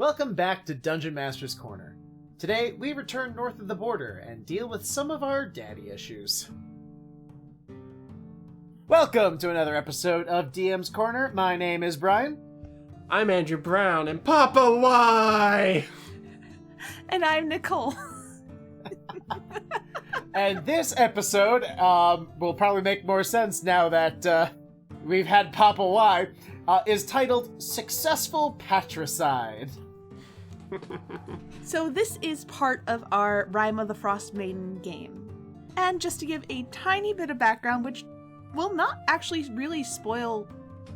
Welcome back to Dungeon Master's Corner. Today, we return north of the border and deal with some of our daddy issues. Welcome to another episode of DM's Corner. My name is Brian. I'm Andrew Brown, and Papa Y! And I'm Nicole. And this episode will probably make more sense now that we've had Papa Y, is titled Successful Patricide. So this is part of our Rime of the Frost Maiden game. And just to give a tiny bit of background, which will not actually really spoil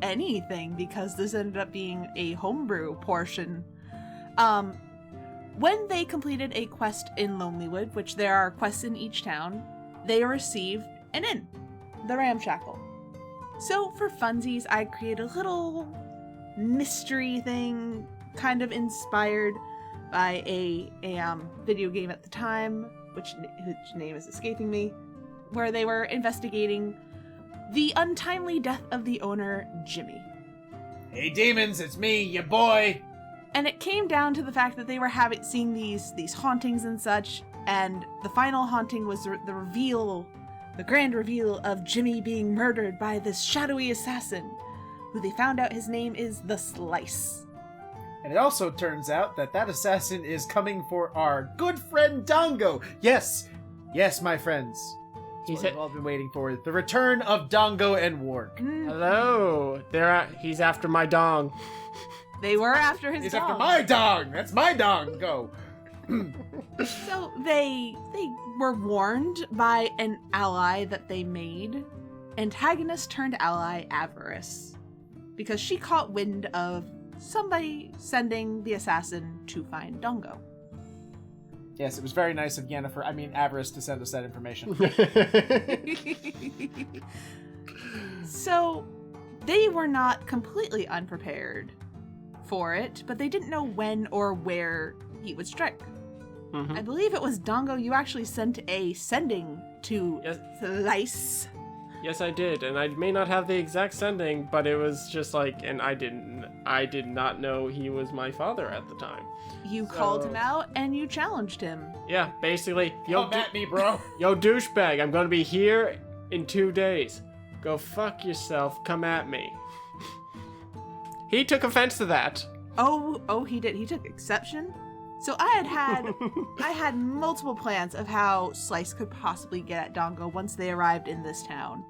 anything because this ended up being a homebrew portion. When they completed a quest in Lonelywood, which there are quests in each town, they received an inn, the Ramshackle. So for funsies, I created a little mystery thing, kind of inspired by a video game at the time, which name is escaping me, where they were investigating the untimely death of the owner, Jimmy. Hey demons, it's me, your boy! And it came down to the fact that they were seeing these hauntings and such, and the final haunting was the grand reveal of Jimmy being murdered by this shadowy assassin, who they found out his name is the Slice. And it also turns out that assassin is coming for our good friend Dongo. Yes, my friends. That's what we've all been waiting for. The return of Dongo and Warg. Hello. He's after my dong. They were after his He's dog. after my dong. That's my dong. Go. So they were warned by an ally that they made. Antagonist turned ally Avarice. Because she caught wind of somebody sending the assassin to find Dongo. Yes, it was very nice of Avarice to send us that information. So they were not completely unprepared for it, but they didn't know when or where he would strike. I believe it was Dongo, you actually sent a sending to Slice. Yes, I did, and I may not have the exact sending, but it was just like, and I did not know he was my father at the time. You called him out and you challenged him. Yeah, basically, Come at me, bro. Yo, douchebag, I'm gonna be here in 2 days. Go fuck yourself, come at me. He took offense to that. Oh, he did. He took exception. So I had multiple plans of how Slice could possibly get at Dongo once they arrived in this town.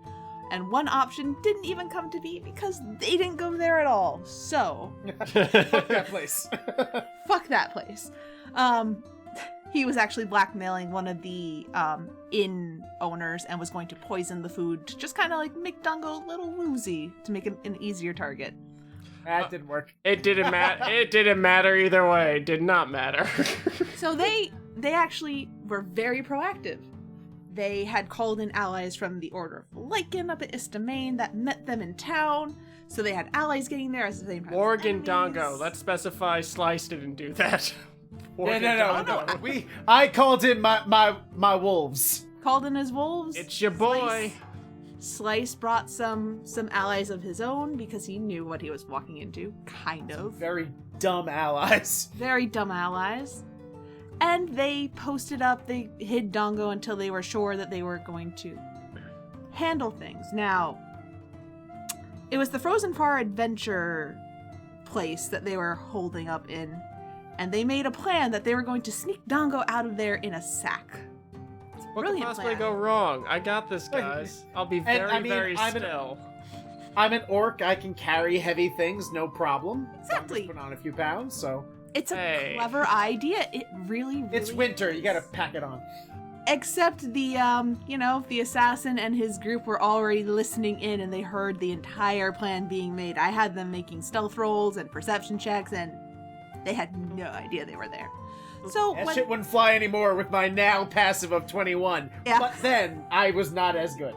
And one option didn't even come to be because they didn't go there at all. So Fuck that place. Fuck that place. He was actually blackmailing one of the inn owners and was going to poison the food to just kind of like make Dongo a little woozy to make him an easier target. That didn't work. It didn't matter. It didn't matter either way. It did not matter. So they actually were very proactive. They had called in allies from the Order of Lycan up at Istamain that met them in town. So they had allies getting there at the same time. Warg and Dongo. Let's specify Slice didn't do that. No. I called in my wolves. Called in his wolves. It's your boy. Slice brought some allies of his own because he knew what he was walking into, kind of. Very dumb allies. Very dumb allies. And they posted up, they hid Dongo until they were sure that they were going to handle things. Now, it was the Frozen Far Adventure place that they were holding up in, and they made a plan that they were going to sneak Dongo out of there in a sack. What could possibly go wrong? I got this, guys. I'll be very still. I'm an orc. I can carry heavy things, no problem. Exactly. I'm just put on a few pounds, so. It's a clever idea. It really It's winter. You gotta pack it on. Except the, the assassin and his group were already listening in and they heard the entire plan being made. I had them making stealth rolls and perception checks and they had no idea they were there. So that shit wouldn't fly anymore with my now passive of 21. Yeah. But then, I was not as good.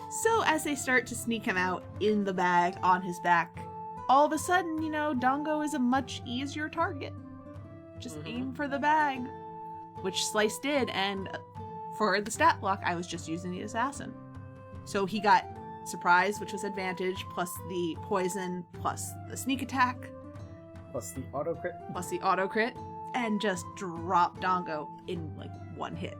So as they start to sneak him out in the bag on his back, all of a sudden, Dongo is a much easier target. Just aim for the bag. Which Slice did, and for the stat block, I was just using the assassin. So he got surprise, which was advantage, plus the poison, plus the sneak attack. plus the auto crit. Plus the auto crit, and just drop Dongo in like one hit.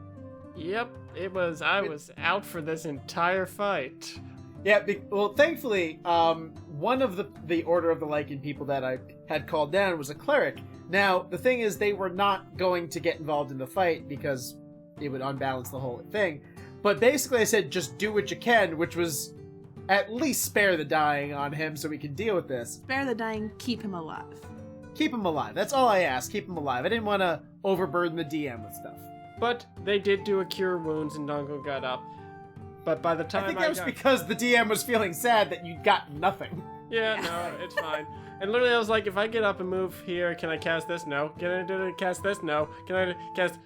Yep, I was out for this entire fight. Yeah, well, thankfully, one of the Order of the Lycan people that I had called down was a cleric. Now, the thing is, they were not going to get involved in the fight because it would unbalance the whole thing. But basically I said, just do what you can, which was at least spare the dying on him so we can deal with this. Spare the dying, keep him alive. Keep him alive. That's all I asked. Keep him alive. I didn't want to overburden the DM with stuff. But they did do a cure wounds and Dongo got up. But by the time I think that was because the DM was feeling sad that you got nothing. Yeah, no, it's fine. And literally I was like, if I get up and move here, can I cast this? No. Can I cast this? No. Can I cast...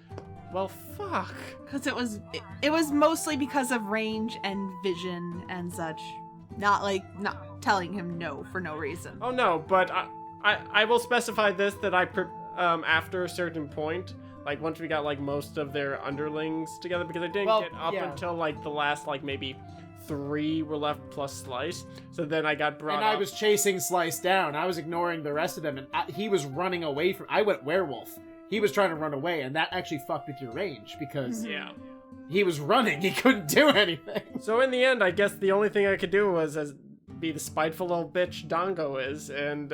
Well, fuck. Because it was mostly because of range and vision and such. Not telling him no for no reason. Oh no, but I will specify this, that after a certain point, like once we got like most of their underlings together, because I didn't get up until like the last like maybe 3 were left plus Slice. So then I got brought up. And I was chasing Slice down. I was ignoring the rest of them, and he was running away from... I went werewolf. He was trying to run away, and that actually fucked with your range, because he was running. He couldn't do anything. So in the end, I guess the only thing I could do was be the spiteful little bitch Dongo is, and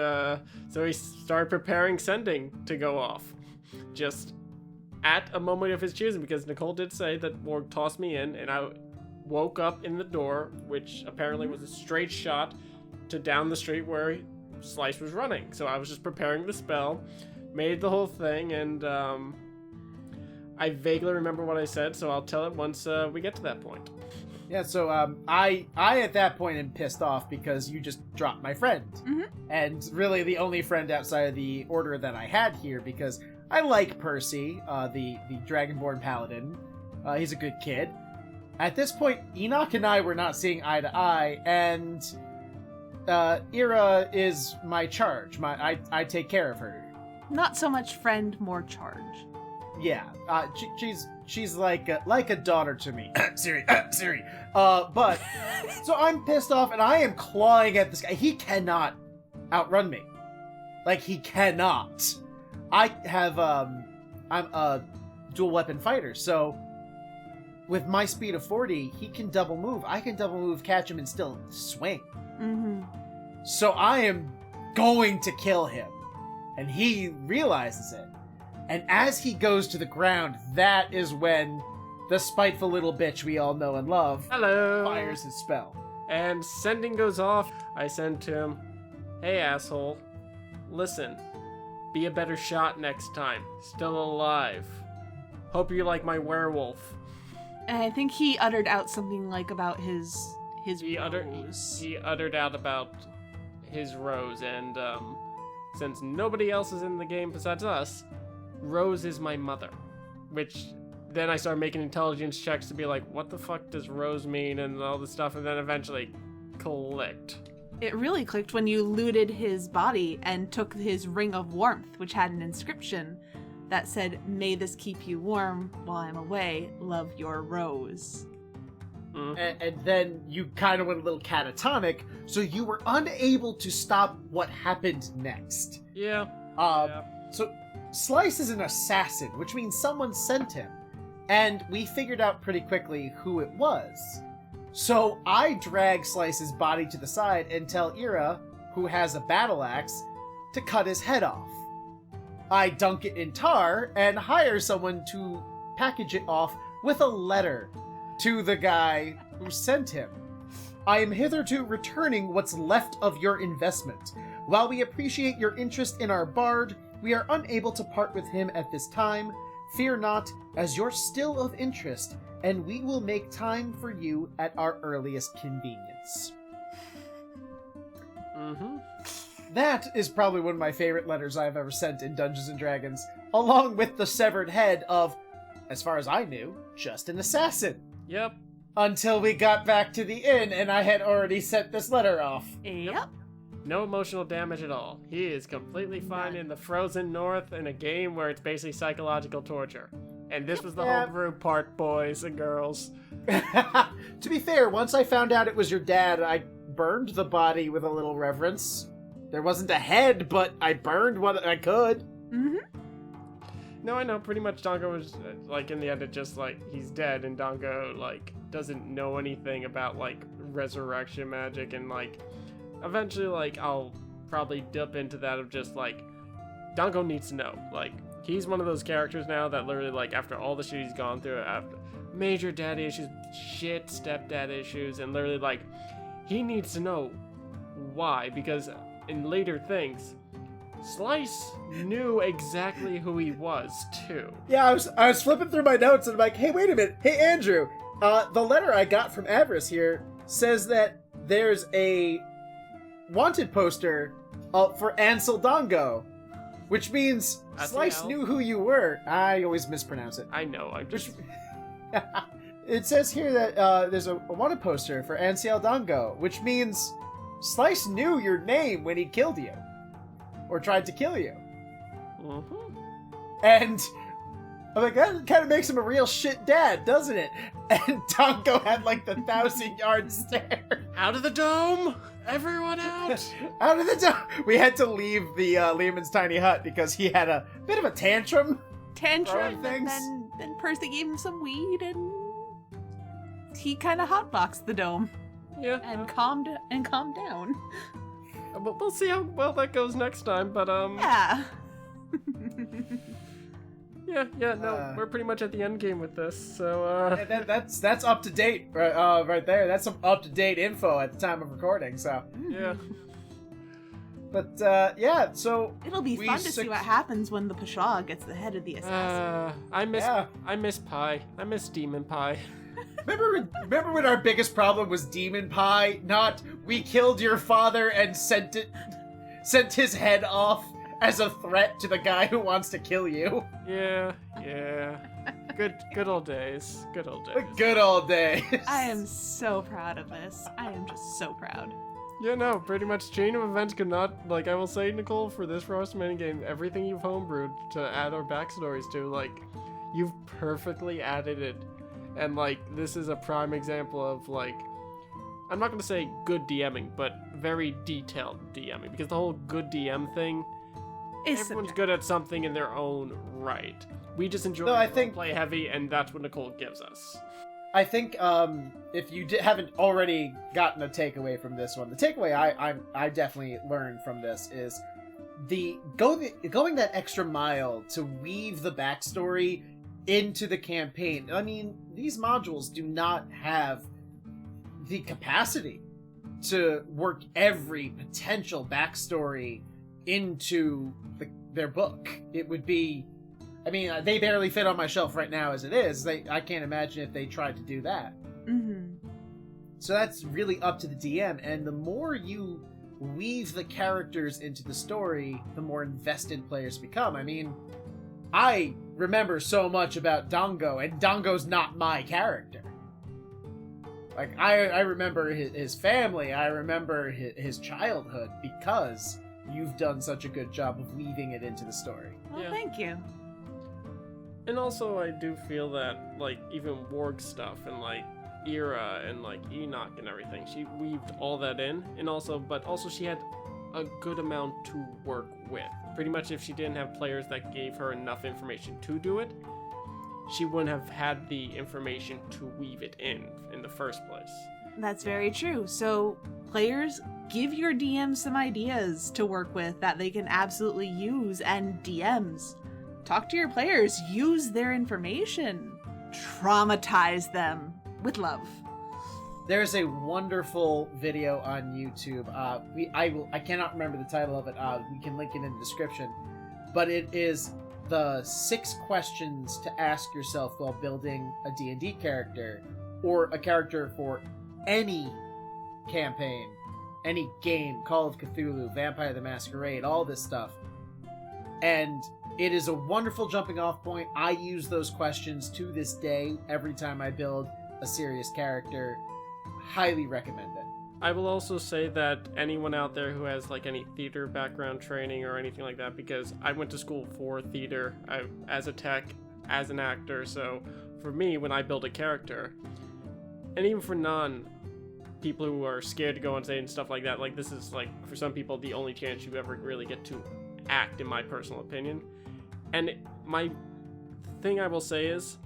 so he started preparing Sending to go off. Just at a moment of his choosing, because Nicole did say that Morg tossed me in, and I woke up in the door, which apparently was a straight shot to down the street where Slice was running. So I was just preparing the spell, made the whole thing, and I vaguely remember what I said, so I'll tell it once we get to that point. Yeah, so I at that point am pissed off because you just dropped my friend. Mm-hmm. And really the only friend outside of the order that I had here, because I like Percy, the Dragonborn Paladin. He's a good kid. At this point, Enoch and I were not seeing eye to eye, and Ira is my charge. I take care of her. Not so much friend, more charge. Yeah, she's like a daughter to me. Siri. But so I'm pissed off, and I am clawing at this guy. He cannot outrun me. Like, he cannot. I have I'm a dual weapon fighter, so with my speed of 40, he can double move. I can double move, catch him, and still swing. Mm-hmm. So I am going to kill him, and he realizes it. And as he goes to the ground, that is when the spiteful little bitch we all know and love fires his spell. And Sending goes off. I send to him, hey asshole, listen, be a better shot next time. Still alive. Hope you like my werewolf. And I think he uttered out something like about his rose. He uttered out about his rose, and since nobody else is in the game besides us, Rose is my mother. Which then I started making intelligence checks to be like, what the fuck does Rose mean, and all this stuff, and then eventually clicked. It really clicked when you looted his body and took his ring of warmth, which had an inscription that said, may this keep you warm while I'm away, love your Rose. Mm-hmm. And then you kind of went a little catatonic, so you were unable to stop what happened next. Yeah. So Slice is an assassin, which means someone sent him. And we figured out pretty quickly who it was. So I drag Slice's body to the side and tell Ira, who has a battle axe, to cut his head off. I dunk it in tar and hire someone to package it off with a letter to the guy who sent him. I am hitherto returning what's left of your investment. While we appreciate your interest in our bard, we are unable to part with him at this time. Fear not, as you're still of interest, and we will make time for you at our earliest convenience. Mm-hmm. That is probably one of my favorite letters I've ever sent in Dungeons & Dragons, along with the severed head of, as far as I knew, just an assassin. Yep. Until we got back to the inn and I had already sent this letter off. Yep. No emotional damage at all. He is completely fine in the frozen north in a game where it's basically psychological torture. And this was the homebrew part, boys and girls. To be fair, once I found out it was your dad, I burned the body with a little reverence. there wasn't a head, but I burned what I could. Mm-hmm. No, I know. Pretty much Dango was, like, in the end, it's just, like, he's dead, and Dango, like, doesn't know anything about, like, resurrection magic, and, like, eventually, like, I'll probably dip into that of just, like, Dango needs to know. Like, he's one of those characters now that literally, like, after all the shit he's gone through, after major daddy issues, shit stepdad issues, and literally, like, he needs to know why, because in later things, Slice knew exactly who he was, too. Yeah, I was flipping through my notes and I'm like, hey, wait a minute. Hey, Andrew, the letter I got from Avarice here says that there's a wanted poster for Ansel Dango, which means Slice knew who you were. I always mispronounce it. I know, I'm just... It says here that there's a wanted poster for Ansel Dango, which means Slice knew your name when he killed you. Or tried to kill you. Mm-hmm. And I'm like, that kind of makes him a real shit dad, doesn't it? And Dango had like the 1,000-yard stare. Out of the dome! Everyone out! Out of the dome! We had to leave the Lehman's tiny hut because he had a bit of a tantrum. And then Percy gave him some weed and he kind of hotboxed the dome. Yeah. And calmed down. But we'll see how well that goes next time, but, Yeah. no, we're pretty much at the end game with this, so, That's up to date, right there. That's some up-to-date info at the time of recording, so. Yeah. But, yeah, so... It'll be fun to see what happens when the Pashaw gets the head of the assassin. I miss Pie. I miss Demon Pie. Remember when our biggest problem was Demon Pie? Not, we killed your father and sent his head off as a threat to the guy who wants to kill you. Yeah. Good old days. Good old days. The good old days. I am so proud of this. I am just so proud. Yeah, no, pretty much chain of events could not, like, I will say, Nicole, for this Frost minigame, everything you've homebrewed to add our backstories to, like, you've perfectly added it. And, like, this is a prime example of, like, I'm not going to say good DMing, but very detailed DMing. Because the whole good DM thing, everyone's good at something in their own right. We just enjoy play heavy, and that's what Nicole gives us. I think if you haven't already gotten a takeaway from this one, the takeaway I definitely learned from this is going that extra mile to weave the backstory into the campaign. I mean, these modules do not have the capacity to work every potential backstory into their book. It would be... I mean, they barely fit on my shelf right now as it is. I can't imagine if they tried to do that. Mm-hmm. So that's really up to the DM, and the more you weave the characters into the story, the more invested players become. I mean, I remember so much about Dango, and Dango's not my character. Like, I remember his family, I remember his childhood, because you've done such a good job of weaving it into the story. Well, thank you. And also, I do feel that, like, even Warg stuff and, like, Era and, like, Enoch and everything, she weaved all that in. And also, but also she had a good amount to work with. Pretty much if she didn't have players that gave her enough information to do it, she wouldn't have had the information to weave it in the first place. That's very true. So, players, give your DMs some ideas to work with that they can absolutely use, and DMs, talk to your players, use their information, traumatize them with love. There's a wonderful video on YouTube. I cannot remember the title of it. We can link it in the description. But it is the 6 questions to ask yourself while building a D&D character, or a character for any campaign, any game, Call of Cthulhu, Vampire the Masquerade, all this stuff. And it is a wonderful jumping off point. I use those questions to this day every time I build a serious character. Highly recommend it. I will also say that anyone out there who has, like, any theater background training or anything like that, because I went to school for theater as a tech, as an actor, so for me, when I build a character, and even for people who are scared to go on stage and stuff like that, like, this is, like, for some people, the only chance you ever really get to act, in my personal opinion. And my thing I will say is,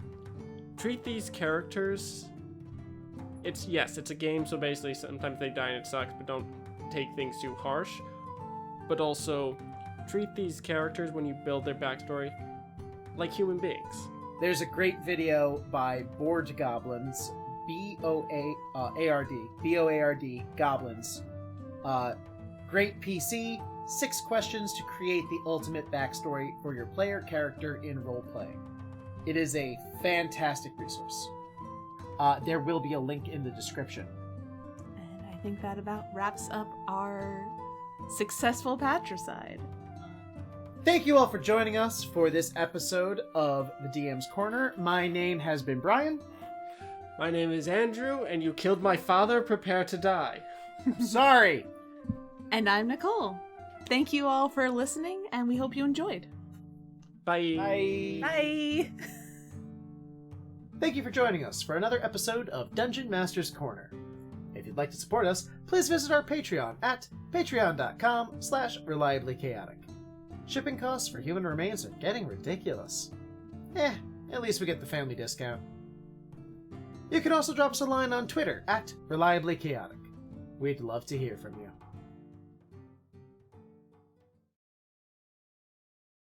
treat these characters... It's a game, so basically sometimes they die and it sucks, but don't take things too harsh. But also, treat these characters, when you build their backstory, like human beings. There's a great video by Board Goblins, B-O-A-R-D, Goblins. Great PC, 6 questions to create the ultimate backstory for your player character in role-playing. It is a fantastic resource. There will be a link in the description. And I think that about wraps up our successful Patricide. Thank you all for joining us for this episode of the DM's Corner. My name has been Brian. My name is Andrew, and you killed my father. Prepare to die. Sorry. And I'm Nicole. Thank you all for listening, and we hope you enjoyed. Bye. Bye. Bye. Thank you for joining us for another episode of Dungeon Master's Corner. If you'd like to support us, please visit our Patreon at patreon.com/reliably chaotic. Shipping costs for human remains are getting ridiculous. At least we get the family discount. You can also drop us a line on Twitter at Reliably Chaotic. We'd love to hear from you.